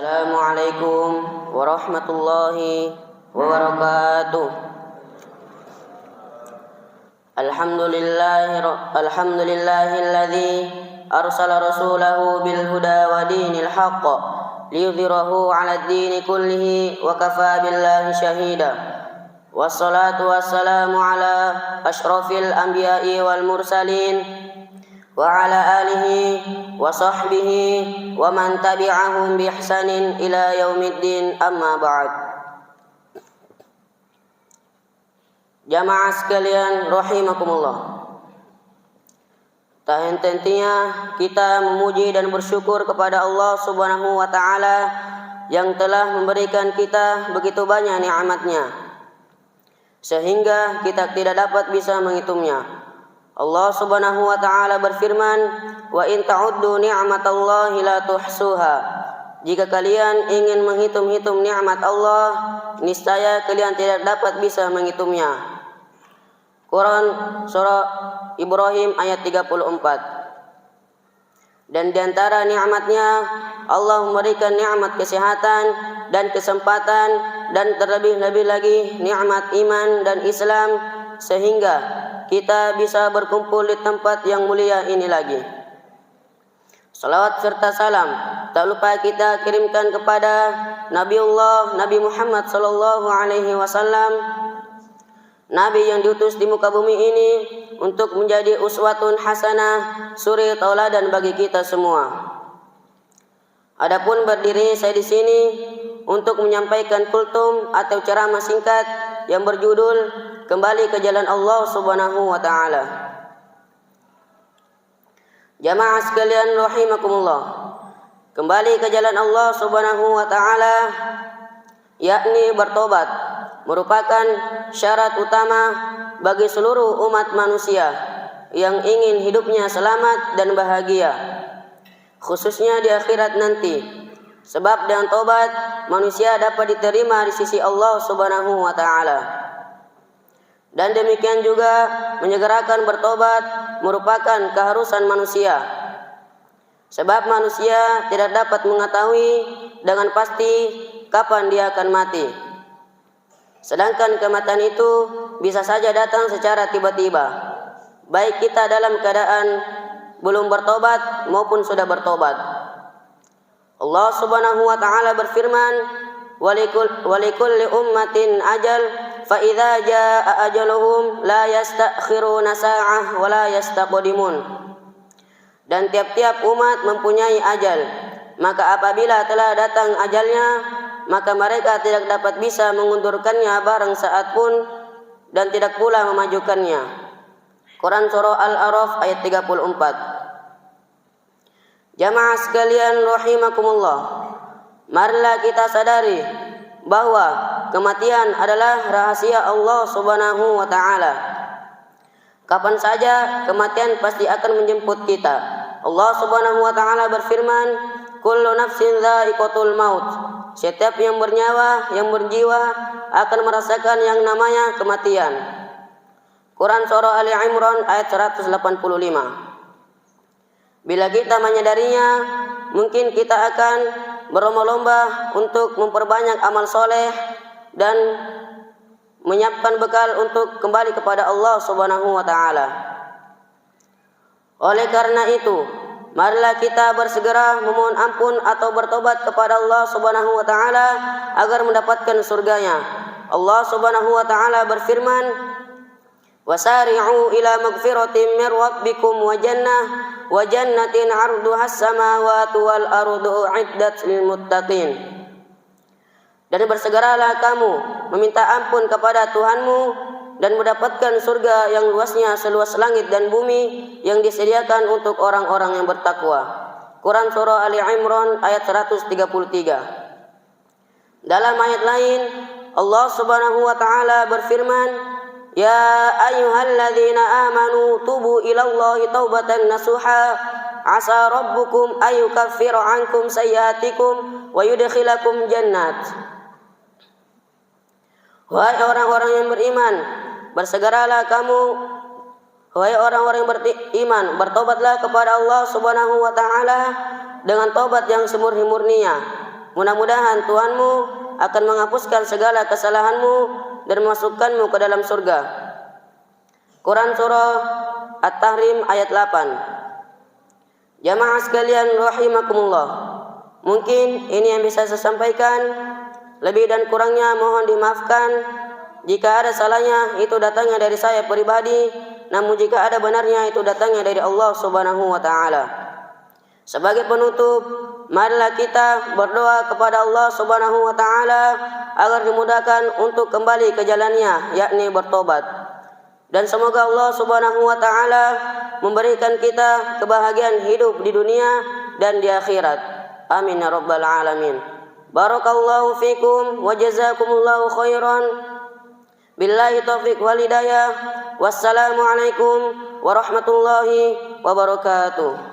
Assalamualaikum warahmatullahi wabarakatuh. Alhamdulillahilladzi arsala rasulahu bil huda wa dinil haqq liyudhhirahu 'alad dini kullihi wa kafaa billahi shahida. Wassalatu wassalamu ala asyrafil anbiya'i wal mursalin wa ala alihi wa sahbihi wa man tabi'ahum bi ihsanin ila yaumiddin, amma ba'd. Jamaah sekalian rahimakumullah, tak henti-hentinya kita memuji dan bersyukur kepada Allah Subhanahu wa ta'ala yang telah memberikan kita begitu banyak nikmatnya sehingga kita tidak dapat bisa menghitungnya. Allah Subhanahu wa ta'ala berfirman, wa in ta'uddu ni'matallahi la tuhsuha. Jika kalian ingin menghitung-hitung nikmat Allah, niscaya kalian tidak dapat bisa menghitungnya. Quran surah Ibrahim ayat 34. Dan di antara nikmatnya, Allah memberikan nikmat kesehatan dan kesempatan, dan terlebih-lebih lagi nikmat iman dan Islam, sehingga kita bisa berkumpul di tempat yang mulia ini lagi. Salawat serta salam tak lupa kita kirimkan kepada Nabiullah Nabi Muhammad sallallahu alaihi wasallam, Nabi yang diutus di muka bumi ini untuk menjadi uswatun hasanah, suri tauladan bagi kita semua. Adapun berdiri saya di sini untuk menyampaikan kultum atau ceramah singkat yang berjudul Kembali ke Jalan Allah Subhanahu wa ta'ala. Jamaah sekalian rahimakumullah, kembali ke jalan Allah Subhanahu wa ta'ala, yakni bertobat, merupakan syarat utama bagi seluruh umat manusia yang ingin hidupnya selamat dan bahagia, khususnya di akhirat nanti. Sebab dengan tobat manusia dapat diterima di sisi Allah Subhanahu wa ta'ala. Dan demikian juga menyegerakan bertobat merupakan keharusan manusia. Sebab manusia tidak dapat mengetahui dengan pasti kapan dia akan mati. Sedangkan kematian itu bisa saja datang secara tiba-tiba, baik kita dalam keadaan belum bertobat maupun sudah bertobat. Allah Subhanahu wa ta'ala berfirman, walikulli ummatin ajal fa idza jaa ajaluhum la yastakhiruna sa'ah wa la yastaqdimun. Dan tiap-tiap umat mempunyai ajal, maka apabila telah datang ajalnya, maka mereka tidak dapat bisa mengundurkannya barang saat pun, dan tidak pula memajukannya. Quran surah Al-A'raf ayat 34. Jamaah sekalian rahimakumullah, marilah kita sadari bahwa kematian adalah rahasia Allah Subhanahu wa ta'ala. Kapan saja kematian pasti akan menjemput kita. Allah Subhanahu wa ta'ala berfirman, kullu nafsin dha'iqatul maut. Setiap yang bernyawa, yang berjiwa akan merasakan yang namanya kematian. Quran surah Ali Imran ayat 185. Bila kita menyadarinya, mungkin kita akan berlomba-lomba untuk memperbanyak amal soleh dan menyiapkan bekal untuk kembali kepada Allah Subhanahu wa ta'ala. Oleh karena itu, marilah kita bersegera memohon ampun atau bertobat kepada Allah Subhanahu wa ta'ala agar mendapatkan surganya. Allah Subhanahu wa ta'ala berfirman, wasari'u ila magfiratin min rabbikum wa jannatin 'arduhas samawati wal ardu u'iddat lil muttaqin. Dan bersegeralah kamu meminta ampun kepada Tuhanmu dan mendapatkan surga yang luasnya seluas langit dan bumi yang disediakan untuk orang-orang yang bertakwa. Quran surah Ali Imran ayat 133. Dalam ayat lain Allah Subhanahu wa ta'ala berfirman, ya ayyuhalladzina amanu tubu ilallahi taubatan nasuha asa rabbukum ayyukaffira ankum sayyiatikum wa yudkhilakum jannat. Wahai orang-orang yang beriman, bersegeralah kamu, wahai orang-orang yang beriman, bertobatlah kepada Allah Subhanahu wa ta'ala dengan tobat yang semurni-murninya, mudah-mudahan Tuhanmu akan menghapuskan segala kesalahanmu dan memasukkanmu ke dalam surga. Quran Surah At-Tahrim ayat 8. Jamaah sekalian rahimakumullah, mungkin ini yang bisa saya sampaikan. Lebih dan kurangnya mohon dimaafkan. Jika ada salahnya itu datangnya dari saya pribadi, namun jika ada benarnya itu datangnya dari Allah Subhanahu wa taala. Sebagai penutup, marilah kita berdoa kepada Allah Subhanahu wa taala agar dimudahkan untuk kembali ke jalannya, yakni bertobat. Dan semoga Allah Subhanahu wa taala memberikan kita kebahagiaan hidup di dunia dan di akhirat. Amin ya rabbal alamin. Barakallahu fikum wa jazakumullahu khairan. Billahi taufiq wal hidayah. Wassalamualaikum warahmatullahi wabarakatuh.